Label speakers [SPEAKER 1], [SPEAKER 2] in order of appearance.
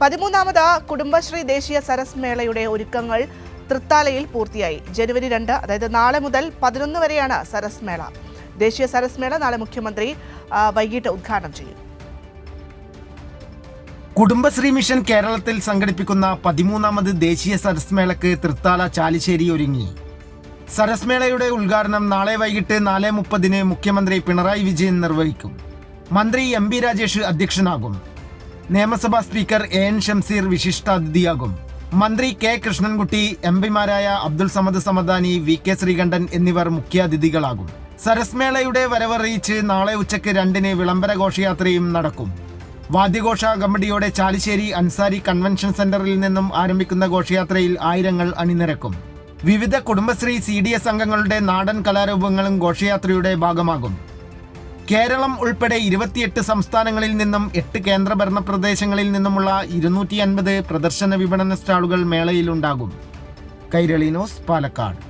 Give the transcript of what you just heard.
[SPEAKER 1] 13ാമത് കുടുംബശ്രീ ദേശീയ സരസ് മേളയുടെ ഒരുക്കങ്ങൾ തൃത്താലയിൽ പൂർത്തിയായി. ജനുവരി 2, അതായത് നാളെ മുതൽ 11 വരെയാണ് സരസ് മേള. ദേശീയ സരസ് മേള നാളെ മുഖ്യമന്ത്രി വൈകിട്ട് ഉദ്ഘാടനം ചെയ്യും.
[SPEAKER 2] കുടുംബശ്രീ മിഷൻ കേരളത്തിൽ സംഘടിപ്പിക്കുന്ന 13ാമത് ദേശീയ സരസ് മേളയ്ക്ക് തൃത്താല ചാലിശ്ശേരി ഒരുങ്ങി. സരസ് മേളയുടെ ഉദ്ഘാടനം നാളെ വൈകിട്ട് 4:30 മുഖ്യമന്ത്രി പിണറായി വിജയൻ നിർവഹിക്കും. മന്ത്രി MP രാജേഷ് അധ്യക്ഷനാകും. നിയമസഭാ സ്പീക്കർ AN ഷംസീർ വിശിഷ്ടാതിഥിയാകും. മന്ത്രി K കൃഷ്ണൻകുട്ടി, MPമാരായ അബ്ദുൾ സമദ് സമദാനി, VK ശ്രീകണ്ഠൻ എന്നിവർ മുഖ്യാതിഥികളാകും. സരസ് മേളയുടെ വരവറിയിച്ച് നാളെ ഉച്ചയ്ക്ക് 2 വിളംബര ഘോഷയാത്രയും നടക്കും. വാദ്യഘോഷ കമ്പടിയോടെ ചാലിശ്ശേരി അൻസാരി കൺവെൻഷൻ സെന്ററിൽ നിന്നും ആരംഭിക്കുന്ന ഘോഷയാത്രയിൽ ആയിരങ്ങൾ അണിനിരക്കും. വിവിധ കുടുംബശ്രീ CDS അംഗങ്ങളുടെ നാടൻ കലാരൂപങ്ങളും ഘോഷയാത്രയുടെ ഭാഗമാകും. കേരളം ഉൾപ്പെടെ 28 സംസ്ഥാനങ്ങളിൽ നിന്നും 8 കേന്ദ്രഭരണ പ്രദേശങ്ങളിൽ നിന്നുമുള്ള 250 പ്രദർശന വിപണന സ്റ്റാളുകൾ മേളയിലുണ്ടാകും. കൈരളി ന്യൂസ്, പാലക്കാട്.